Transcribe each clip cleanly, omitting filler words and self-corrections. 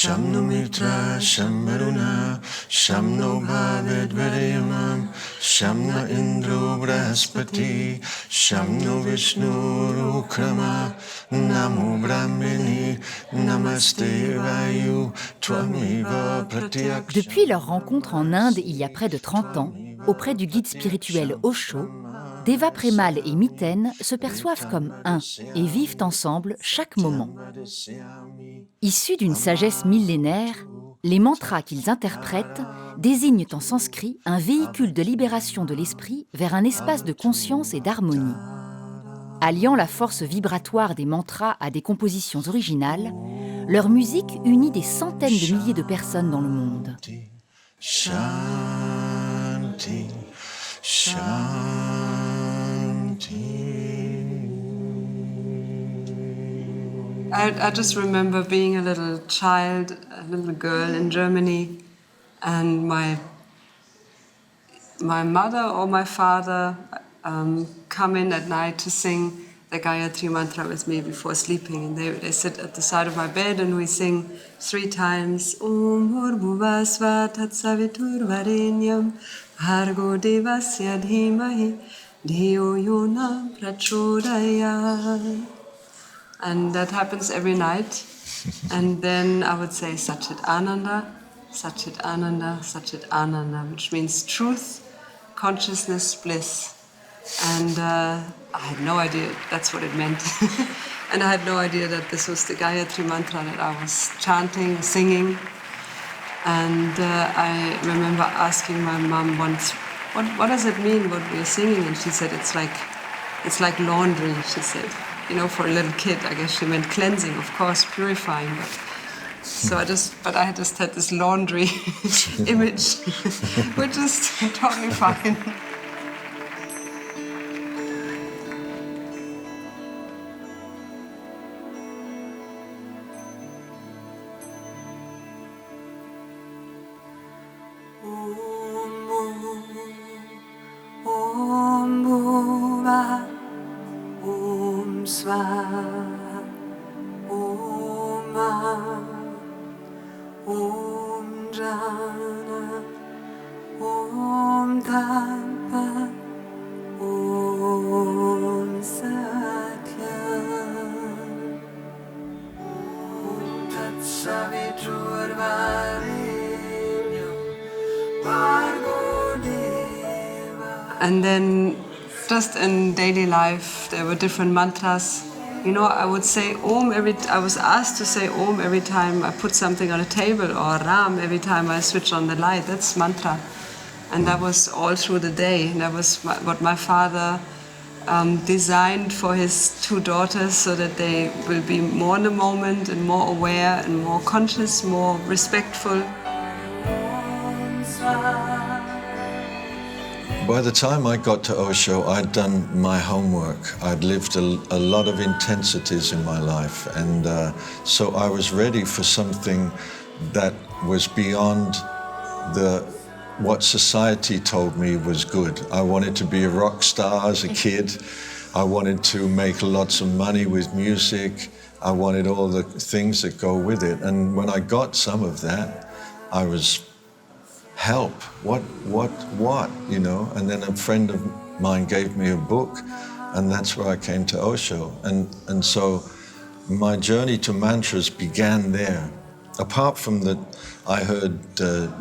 Sham no mitra, sham varuna, sham no bhavet varyamam, sham no indro brahaspati, sham no vishnu rukrama, namo brahmini, namaste vayu, tvamiva pratyak. Depuis leur rencontre en Inde il y a près de 30 ans, auprès du guide spirituel Osho, Deva Premal et Miten se perçoivent comme un et vivent ensemble chaque moment. Issus d'une sagesse millénaire, les mantras qu'ils interprètent désignent en sanskrit un véhicule de libération de l'esprit vers un espace de conscience et d'harmonie. Alliant la force vibratoire des mantras à des compositions originales, leur musique unit des centaines de milliers de personnes dans le monde. Shanti, Shanti. I just remember being a little child, a little girl in Germany, and my mother or my father come in at night to sing the Gayatri mantra with me before sleeping, and they sit at the side of my bed and we sing 3 times Om Bhurvubhasva Tatsavitur Varenyam Bhargo Devasya Dhimahi Dhiyo Yona Prachodayat. And that happens every night. And then I would say Satchit Ananda, Satchit Ananda, Satchit Ananda, which means truth, consciousness, bliss. And I had no idea that's what it meant. And I had no idea that this was the Gayatri mantra that I was chanting, singing. And I remember asking my mom once, what does it mean, what we're singing? And she said, it's like laundry, she said. You know, for a little kid, I guess she meant cleansing, of course, purifying. But I just had this laundry image, which is totally fine. And then just in daily life, there were different mantras. You know, I would say Om I was asked to say Om every time I put something on a table, or Ram every time I switch on the light. That's mantra. And that was all through the day. And that was what my father designed for his 2 daughters, so that they will be more in the moment and more aware and more conscious, more respectful. By the time I got to Osho, I'd done my homework. I'd lived a lot of intensities in my life, and so I was ready for something that was beyond what society told me was good. I wanted to be a rock star as a kid. I wanted to make lots of money with music. I wanted all the things that go with it. And when I got some of that, I was, help, what, you know? And then a friend of mine gave me a book, and that's where I came to Osho. And so my journey to mantras began there. Apart from that, I heard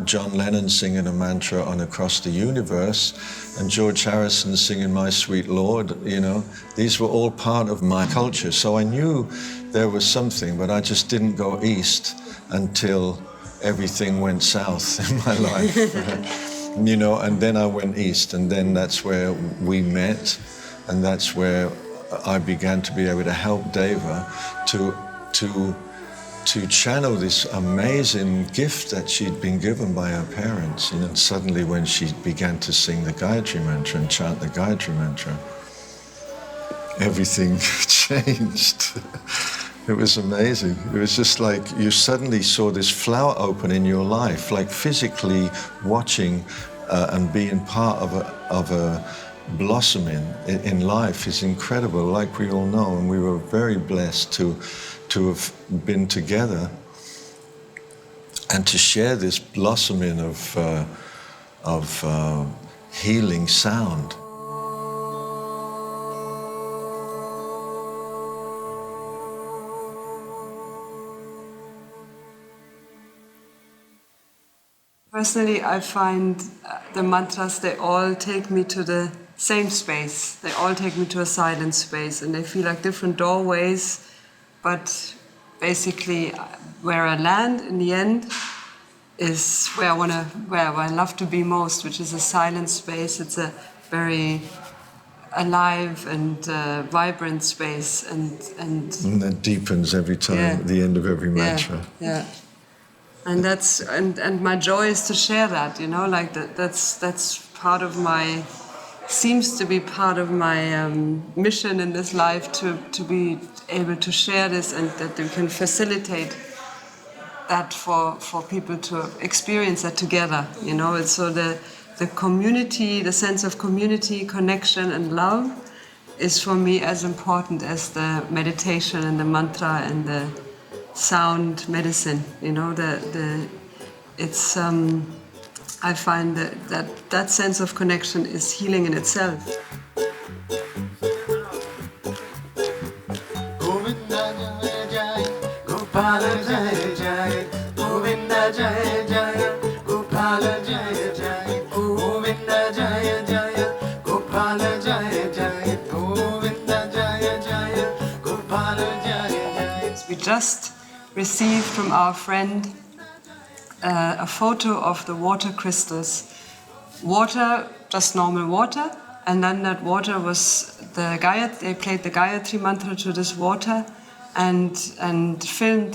John Lennon singing a mantra on Across the Universe, and George Harrison singing My Sweet Lord, you know. These were all part of my culture. So I knew there was something, but I just didn't go east until everything went south in my life. You know, and then I went east, and then that's where we met, and that's where I began to be able to help Deva to channel this amazing gift that she'd been given by her parents. You know, suddenly when she began to sing the Gayatri mantra and chant the Gayatri mantra, everything changed. It was amazing. It was just like you suddenly saw this flower open in your life, like physically watching and being part of a blossoming in life is incredible, like we all know, and we were very blessed to have been together and to share this blossoming of healing sound. Personally, I find the mantras, they all take me to the same space. They all take me to a silent space, and they feel like different doorways, but basically where I land in the end is where I love to be most, which is a silent space. It's a very alive and vibrant space, and that deepens every time, at the end of every mantra. Yeah. And that's and my joy is to share that, you know, like that's part of my, seems to be part of my mission in this life, to be able to share this, and that we can facilitate that for people to experience that together, you know. It's so the community, the sense of community, connection and love is for me as important as the meditation and the mantra and the sound medicine, you know. It's I find that sense of connection is healing in itself. We just received from our friend a photo of the water crystals. Water, just normal water, and then that water was the Gayatri. They played the Gayatri mantra to this water, and filmed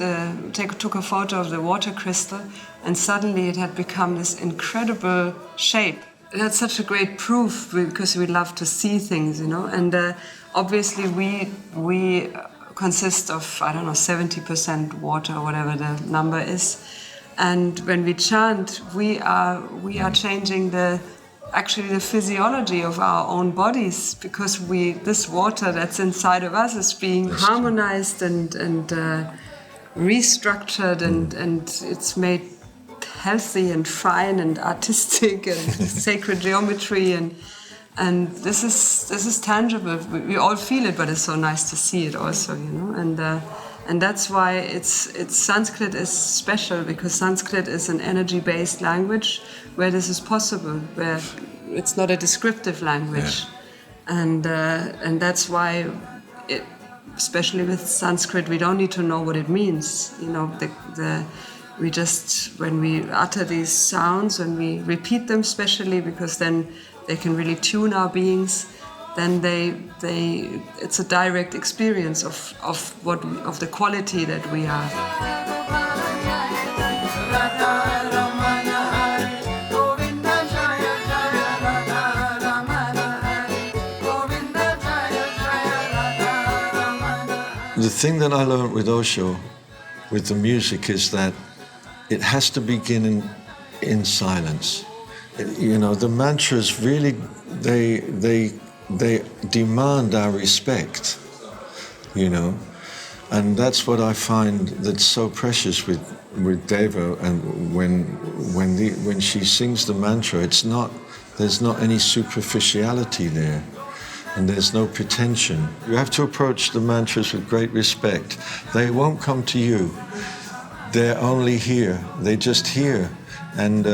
took a photo of the water crystal, and suddenly it had become this incredible shape. It had such a great proof, because we love to see things, you know. And obviously we consist of, I don't know, 70% water, or whatever the number is. And when we chant, we are changing the physiology of our own bodies, because this water that's inside of us is being harmonized and restructured, and it's made healthy and fine and artistic and sacred geometry, and this is tangible. We all feel it, but it's so nice to see it also, you know. And that's why it's Sanskrit is special, because Sanskrit is an energy-based language where this is possible, where it's not a descriptive language, and that's why, especially with Sanskrit, we don't need to know what it means. You know, we just, when we utter these sounds, when we repeat them, especially because then they can really tune our beings, then it's a direct experience of the quality that we are. The thing that I learned with Osho, with the music, is that it has to begin in silence. You know, the mantras really, they demand our respect, you know, and that's what I find that's so precious with Deva. And when she sings the mantra, there's not any superficiality there, and there's no pretension. You have to approach the mantras with great respect. They won't come to you. They're only here. They're just here. And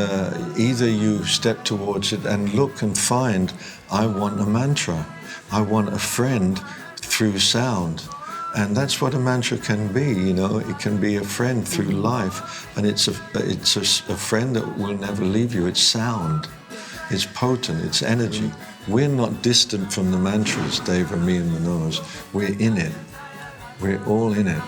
either you step towards it and look and find, I want a mantra. I want a friend through sound. And that's what a mantra can be, you know. It can be a friend through life. And it's a friend that will never leave you. It's sound. It's potent. It's energy. We're not distant from the mantras, Deva, me and Manoj. We're in it. We're all in it.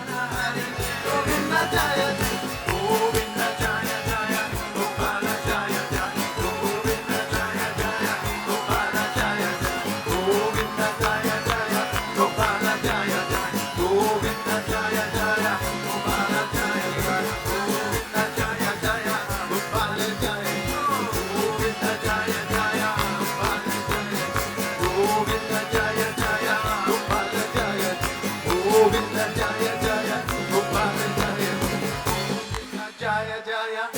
Jaya Jaya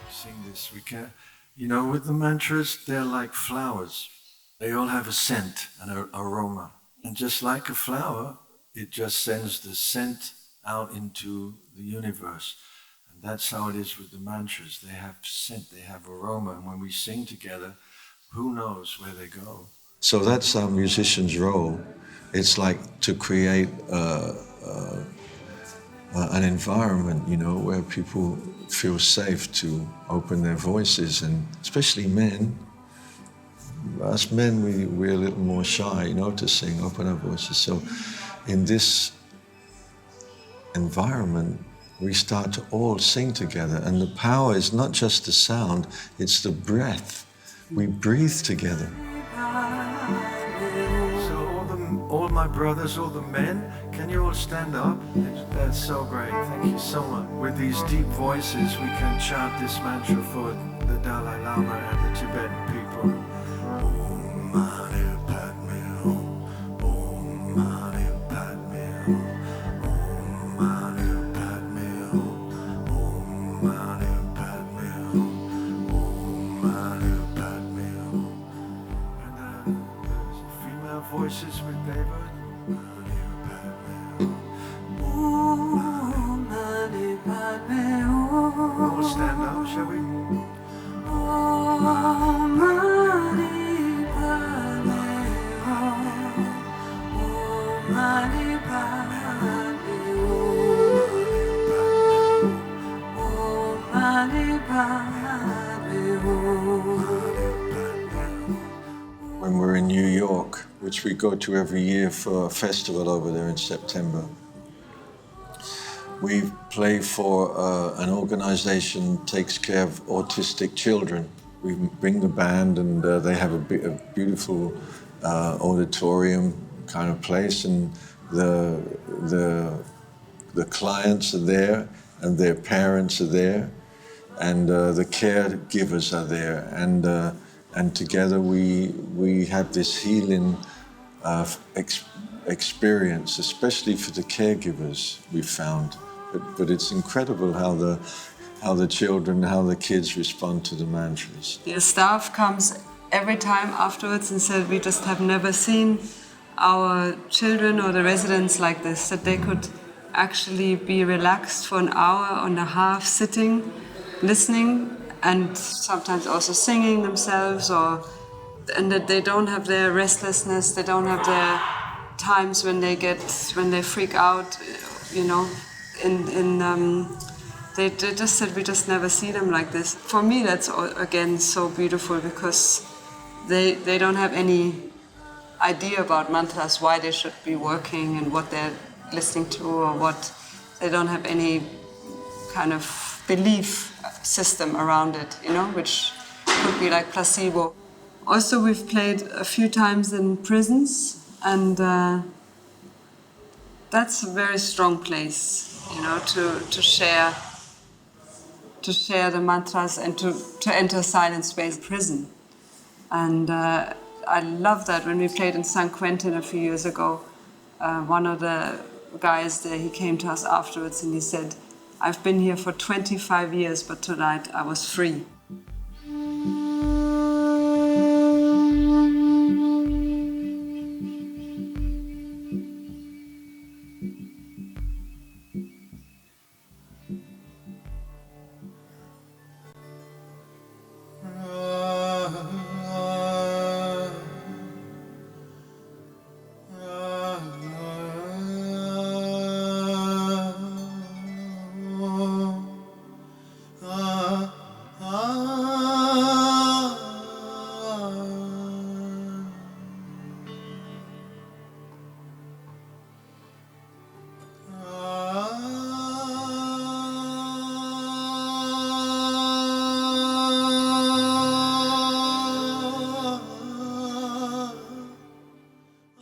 Sing this, we can. You know, with the mantras, they're like flowers. They all have a scent and an aroma. And just like a flower, it just sends the scent out into the universe. And that's how it is with the mantras. They have scent, they have aroma. And when we sing together, who knows where they go? So that's our musician's role. It's like to create an environment, you know, where people feel safe to open their voices, and especially men. Us men, we're a little more shy, you know, to sing, open our voices. So in this environment, we start to all sing together. And the power is not just the sound, it's the breath. We breathe together. So all my brothers, all the men, can you all stand up? That's so great, thank you so much. With these deep voices, we can chant this mantra for the Dalai Lama and the Tibetan people. Voices with Deva. We'll stand up, shall we? When we're in New York, which we go to every year for a festival over there in September, we play for an organization that takes care of autistic children. We bring the band, and they have a beautiful auditorium kind of place, and the clients are there, and their parents are there, and the caregivers are there, and together we have this healing experience, especially for the caregivers, we've found. But it's incredible how the children, how the kids respond to the mantras. The staff comes every time afterwards and said, we just have never seen our children or the residents like this, that they could actually be relaxed for an hour and a half sitting, listening, and sometimes also singing themselves, and that they don't have their restlessness, they don't have their times when they freak out, you know. They just said, we just never see them like this. For me, that's again so beautiful, because they don't have any idea about mantras, why they should be working and what they're listening to, or what. They don't have any kind of belief system around it, you know, which could be like placebo. Also, we've played a few times in prisons, and that's a very strong place, you know, to share the mantras and to enter a silent space prison. And I love that. When we played in San Quentin a few years ago, one of the guys there, he came to us afterwards and he said, I've been here for 25 years, but tonight I was free.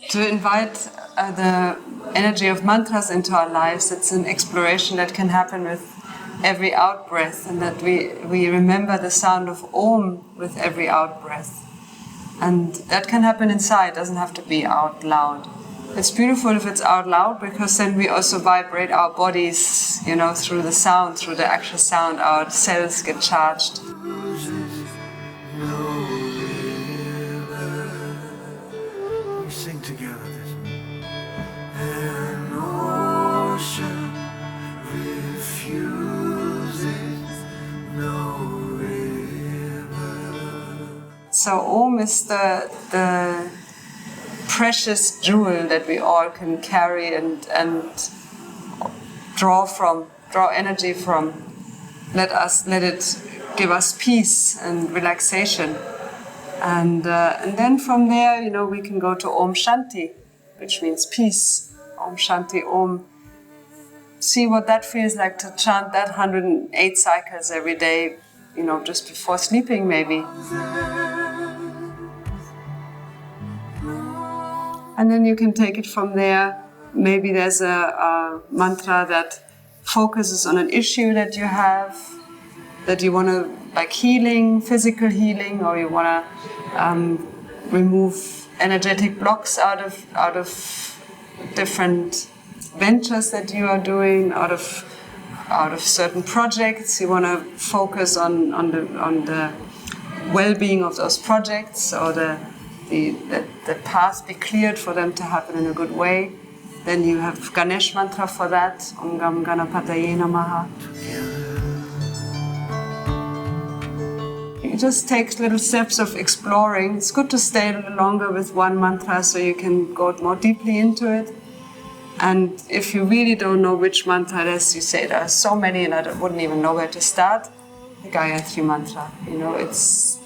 To invite the energy of mantras into our lives, it's an exploration that can happen with every out-breath, and that we remember the sound of Om with every out-breath. And that can happen inside, doesn't have to be out loud. It's beautiful if it's out loud because then we also vibrate our bodies, through the sound, through the actual sound, our cells get charged. Sing together this. An ocean refuses no river. So Om is the precious jewel that we all can carry and draw energy from. Let it give us peace and relaxation. And then from there, we can go to Om Shanti, which means peace. Om Shanti, Om. See what that feels like to chant that 108 cycles every day, just before sleeping maybe. And then you can take it from there. Maybe there's a mantra that focuses on an issue that you have, that you want to, like healing, physical healing, or you want to remove energetic blocks out of different ventures that you are doing, out of certain projects. You want to focus on the well-being of those projects, or the path be cleared for them to happen in a good way. Then you have Ganesh mantra for that, Om Gam Ganapataye Namaha. It just takes little steps of exploring. It's good to stay a little longer with one mantra so you can go more deeply into it. And if you really don't know which mantra it is, you say there are so many and I wouldn't even know where to start. The Gayatri mantra, it's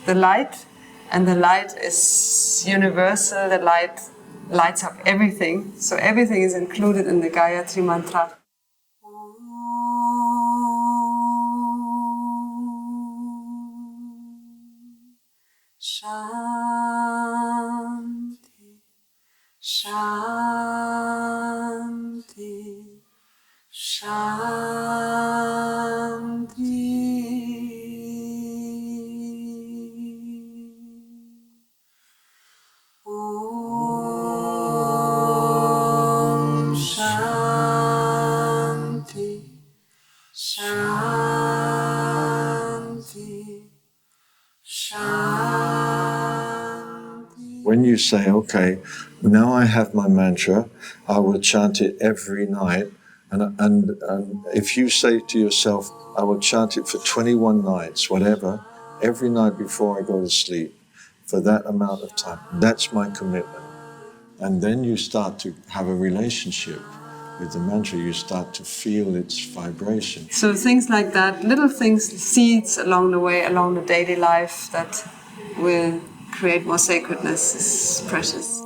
the light, and the light is universal. The light lights up everything, so everything is included in the Gayatri mantra. Shanti, Shanti, Shanti. Om Shanti, Shanti, Shanti. When you say, okay, now I have my mantra, I will chant it every night. And if you say to yourself, I will chant it for 21 nights, whatever, every night before I go to sleep, for that amount of time, that's my commitment. And then you start to have a relationship with the mantra, you start to feel its vibration. So things like that, little things, seeds along the way, along the daily life that will create more sacredness is precious.